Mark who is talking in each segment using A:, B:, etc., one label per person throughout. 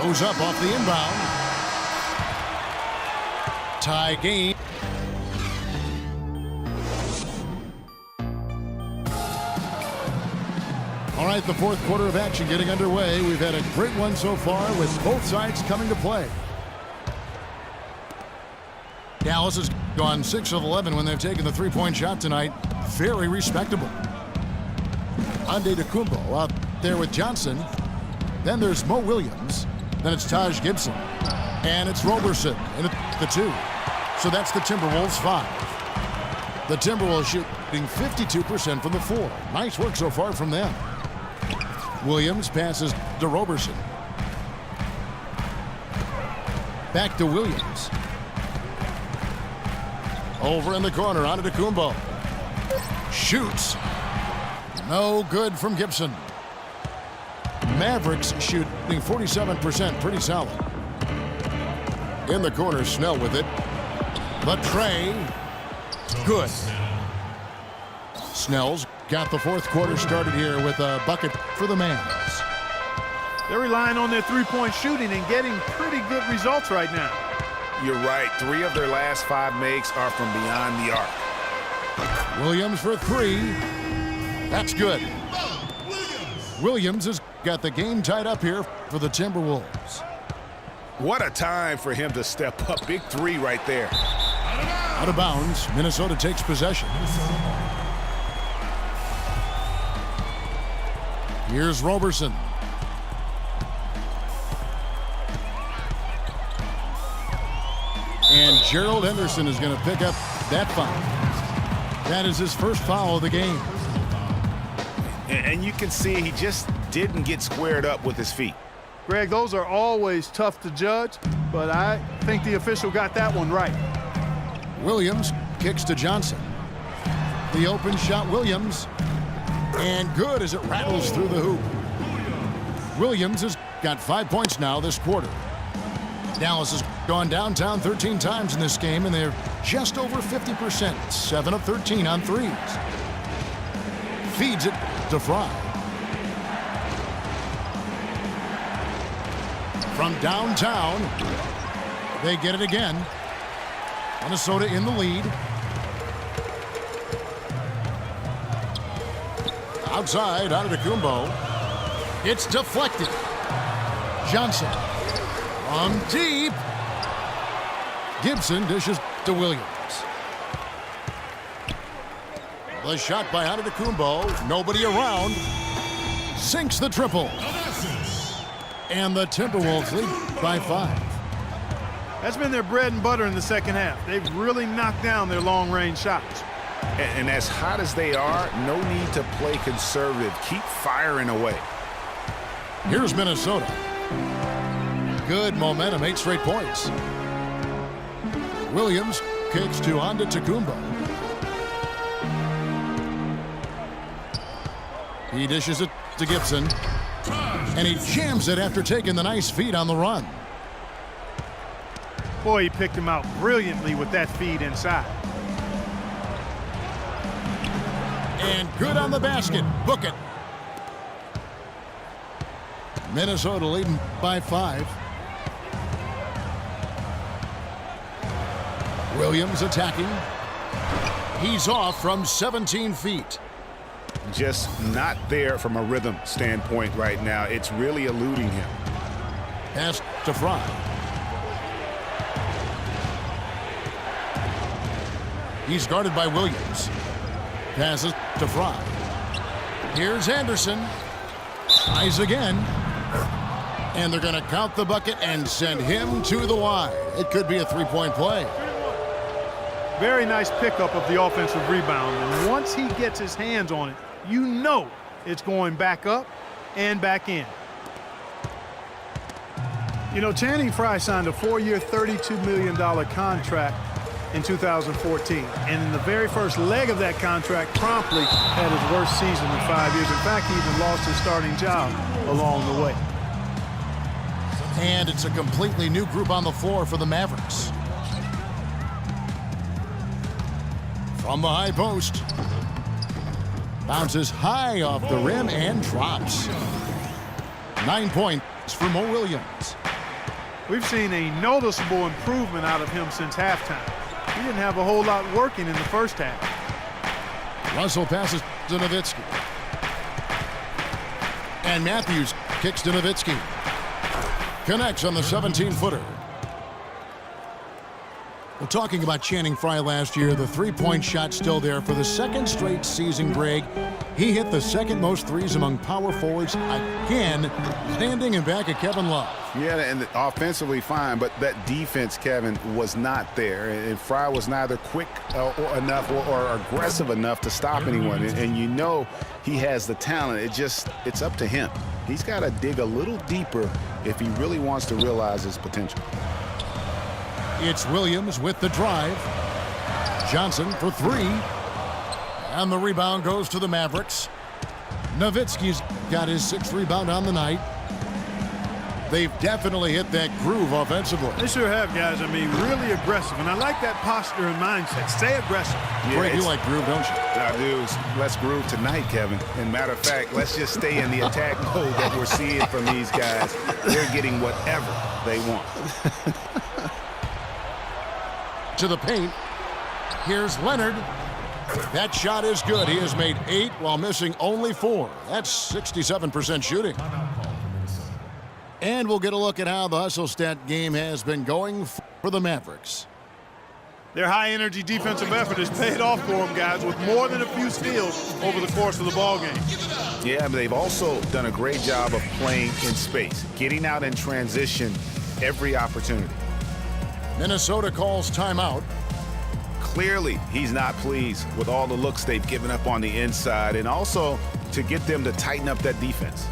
A: Goes up off the inbound. Tie game. All right, the fourth quarter of action getting underway. We've had a great one so far with both sides coming to play. Dallas has gone 6 of 11 when they've taken the three-point shot tonight. Very respectable. Antetokounmpo out there with Johnson. Then there's Mo Williams. Then it's Taj Gibson. And it's Roberson in the 2. So that's the Timberwolves 5. The Timberwolves shooting 52% from the 4. Nice work so far from them. Williams passes to Roberson. Back to Williams. Over in the corner, Antetokounmpo. Shoots. No good from Gibson. Mavericks shooting 47%, pretty solid. In the corner, Snell with it. The tray. Good. Snell's got the fourth quarter started here with a bucket for the Mavs.
B: They're relying on their three-point shooting and getting pretty good results right now.
C: You're right. 3 of their last 5 makes are from beyond the arc.
A: Williams for 3. That's good. Williams has got the game tied up here for the Timberwolves.
C: What a time for him to step up. Big 3 right there.
A: Out of bounds. Minnesota takes possession. Here's Roberson. And Gerald Henderson is going to pick up that foul. That is his first foul of the game.
C: And you can see he just didn't get squared up with his feet.
B: Greg, those are always tough to judge, but I think the official got that one right.
A: Williams kicks to Johnson. The open shot, Williams. And good as it rattles through the hoop. Williams has got 5 points now this quarter. Dallas has gone downtown 13 times in this game, and they're just over 50%. 7 of 13 on threes. Feeds it to Fry. From downtown, they get it again. Minnesota in the lead. Outside, Antetokounmpo. It's deflected. Johnson. From deep. Gibson dishes to Williams. The shot by Antetokounmpo. Nobody around. Sinks the triple. And the Timberwolves lead by 5.
B: That's been their bread and butter in the second half. They've really knocked down their long-range shots.
C: And as hot as they are, no need to play conservative. Keep firing away.
A: Here's Minnesota. Good momentum, 8 straight points. Williams kicks to Antetokounmpo. He dishes it to Gibson. And he jams it after taking the nice feed on the run.
B: Boy, he picked him out brilliantly with that feed inside.
A: And good on the basket. Book it. Minnesota leading by 5. Williams attacking. He's off from 17 feet.
C: Just not there from a rhythm standpoint right now. It's really eluding him.
A: Pass to Fry. He's guarded by Williams. Passes to Fry. Here's Anderson. Tries again. And they're going to count the bucket and send him to the wide. It could be a 3-point play.
B: Very nice pickup of the offensive rebound. And once he gets his hands on it, you know it's going back up and back in. You know, Channing Frye signed a 4-year, $32 million contract in 2014. And in the very first leg of that contract, promptly had his worst season in 5 years. In fact, he even lost his starting job along the way.
A: And it's a completely new group on the floor for the Mavericks. From the high post. Bounces high off the rim and drops. 9 points for Mo Williams.
B: We've seen a noticeable improvement out of him since halftime. He didn't have a whole lot working in the first half.
A: Russell passes to Nowitzki. And Matthews kicks to Nowitzki. Connects on the 17-footer. Well, talking about Channing Frye last year, the three-point shot still there for the second straight season, Greg. He hit the second most threes among power forwards again, standing in back of Kevin Love.
C: Yeah, and offensively fine, but that defense, Kevin, was not there. And Frye was neither quick enough or aggressive enough to stop anyone. And you know he has the talent. It's up to him. He's got to dig a little deeper if he really wants to realize his potential.
A: It's Williams with the drive. Johnson for three. And the rebound goes to the Mavericks. Nowitzki's got his sixth rebound on the night. They've definitely hit that groove offensively.
B: They sure have, guys. I mean, really aggressive. And I like that posture and mindset. Stay aggressive.
C: Yeah,
A: Greg, you like groove, don't you?
C: I do. Let's groove tonight, Kevin. And matter of fact, let's just stay in the attack mode that we're seeing from these guys. They're getting whatever they want.
A: To the paint. Here's Leonard. That shot is good. He has made 8 while missing only 4. That's 67% shooting. And we'll get a look at how the hustle stat game has been going for the Mavericks.
B: Their high-energy defensive effort has paid off for them, guys, with more than a few steals over the course of the ballgame.
C: Yeah, but they've also done a great job of playing in space, getting out in transition every opportunity.
A: Minnesota calls timeout.
C: Clearly, he's not pleased with all the looks they've given up on the inside, and also to get them to tighten up that defense.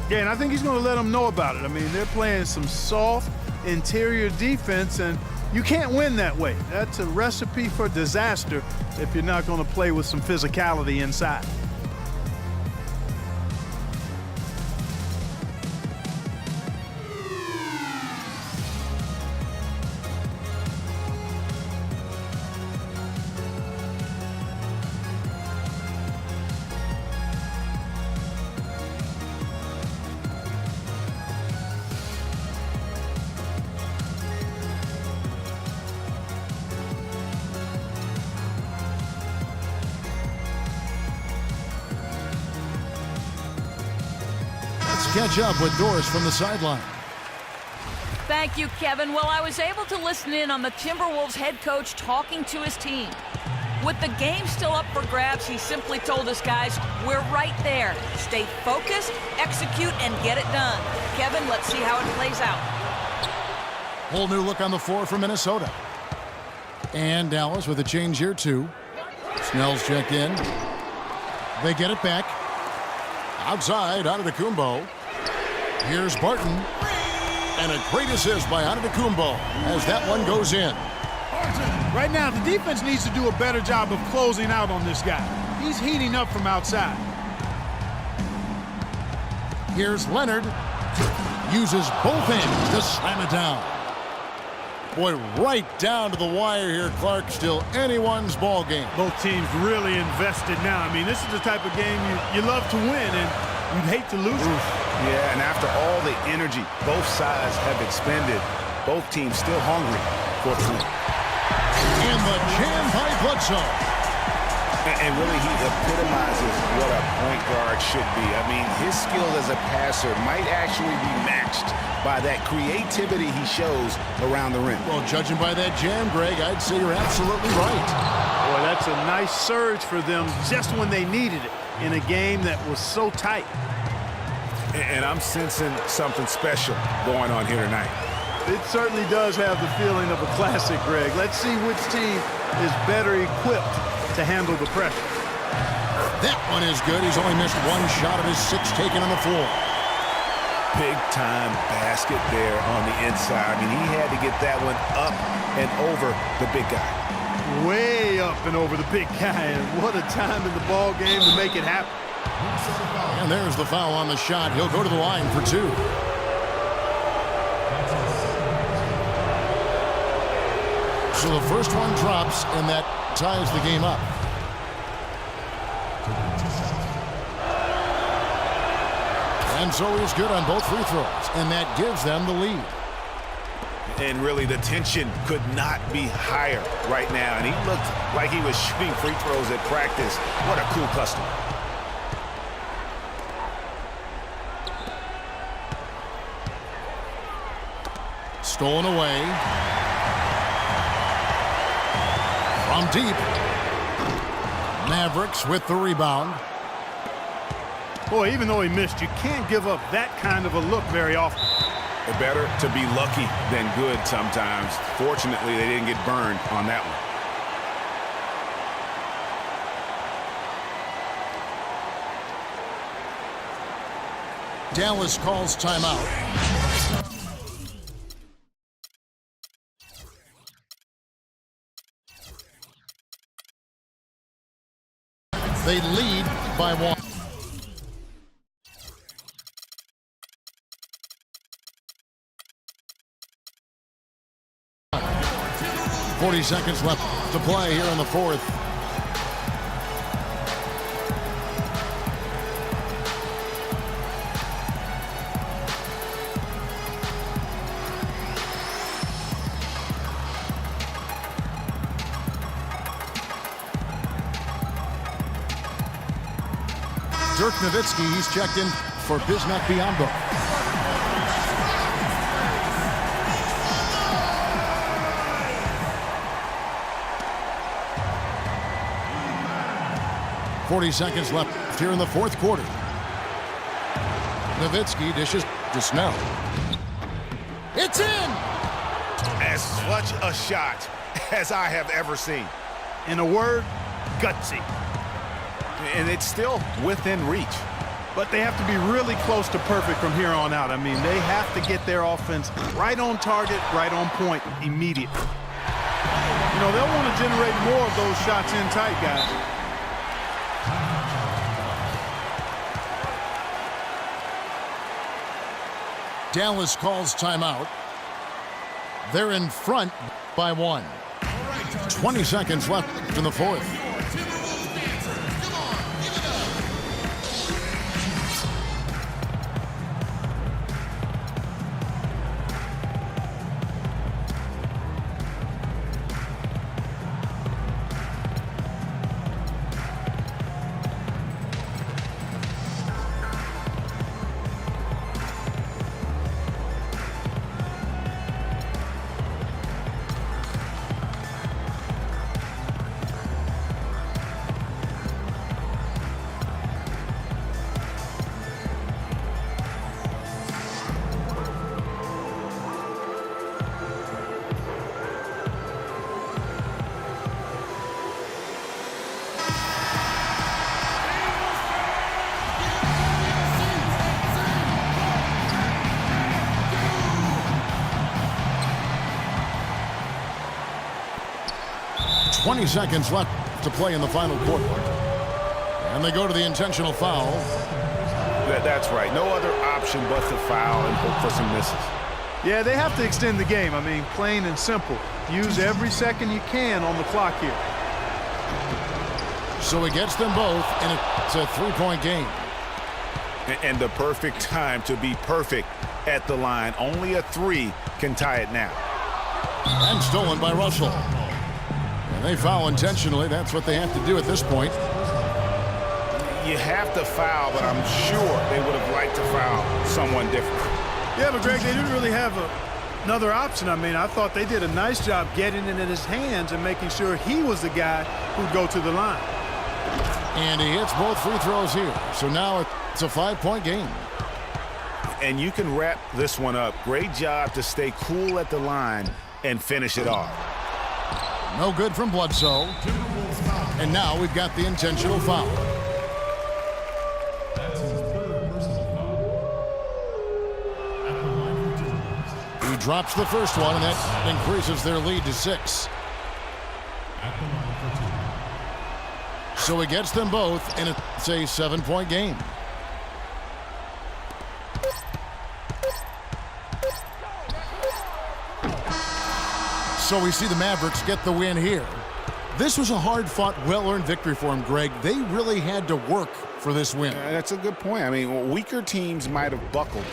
B: Yeah, and I think he's going to let them know about it. I mean, they're playing some soft interior defense, and you can't win that way. That's a recipe for disaster if you're not going to play with some physicality inside.
A: Catch up with Doris from the sideline.
D: Thank you, Kevin. Well, I was able to listen in on the Timberwolves head coach talking to his team. With the game still up for grabs, he simply told us, guys, we're right there. Stay focused, execute, and get it done. Kevin, let's see how it plays out.
A: Whole new look on the floor for Minnesota. And Dallas with a change here, too. Snell's checked in. They get it back. Outside, Antetokounmpo. Here's Barton. And a great assist by Antetokounmpo as that one goes in.
B: Right now, the defense needs to do a better job of closing out on this guy. He's heating up from outside.
A: Here's Leonard. Uses both hands to slam it down. Boy, right down to the wire here, Clark. Still anyone's ball game.
B: Both teams really invested now. I mean, this is the type of game you love to win, and you'd hate to lose it.
C: Yeah, and after all the energy both sides have expended, both teams still hungry for the win.
A: In the jam by Bledsoe.
C: And really, he epitomizes what a point guard should be. I mean, his skill as a passer might actually be matched by that creativity he shows around the rim.
A: Well, judging by that jam, Greg, I'd say you're absolutely right.
B: Boy, that's a nice surge for them just when they needed it in a game that was so tight.
C: And I'm sensing something special going on here tonight.
B: It certainly does have the feeling of a classic, Greg. Let's see which team is better equipped to handle the pressure.
A: That one is good. He's only missed one shot of his 6 taken on the floor.
C: Big-time basket there on the inside. I mean, he had to get that one up and over the big guy.
B: Way up and over the big guy, and what a time in the ball game to make it happen.
A: And there's the foul on the shot. He'll go to the line for 2. So the first one drops, and that ties the game up. And so he's good on both free throws, and that gives them the lead.
C: And really, the tension could not be higher right now. And he looked like he was shooting free throws at practice. What a cool customer.
A: Stolen away. From deep. Mavericks with the rebound.
B: Boy, even though he missed, you can't give up that kind of a look very often.
C: Better to be lucky than good sometimes. Fortunately, they didn't get burned on that one.
A: Dallas calls timeout. They lead by 1. .40 seconds left to play here in the fourth. Dirk Nowitzki, he's checked in for Bismack Biyombo. .40 seconds left here in the fourth quarter. Nowitzki dishes to Snell. It's in!
C: As such a shot as I have ever seen.
B: In a word, gutsy.
C: And it's still within reach.
B: But they have to be really close to perfect from here on out. I mean, they have to get their offense right on target, right on point immediately. You know, they'll want to generate more of those shots in tight, guys.
A: Dallas calls timeout. They're in front by 1. 20 seconds left in the fourth. .20 seconds left to play in the final quarter. And they go to the intentional foul.
C: That's right. No other option but to foul and hope for some misses.
B: Yeah, they have to extend the game. I mean, plain and simple. Use every second you can on the clock here.
A: So he gets them both, and it's a three-point game.
C: And the perfect time to be perfect at the line. Only a 3 can tie it now.
A: And stolen by Russell. And they foul intentionally. That's what they have to do at this point.
C: You have to foul, but I'm sure they would have liked to foul someone different.
B: Yeah, but Greg, they didn't really have another option. I mean, I thought they did a nice job getting it in his hands and making sure he was the guy who'd go to the line.
A: And he hits both free throws here. So now it's a 5-point game.
C: And you can wrap this one up. Great job to stay cool at the line and finish it off.
A: No good from Bledsoe. And now we've got the intentional foul. He drops the first one, and that increases their lead to 6. So he gets them both, and it's a 7-point game. So we see the Mavericks get the win here. This was a hard-fought, well-earned victory for them, Greg. They really had to work for this win.
C: That's a good point. I mean, weaker teams might have buckled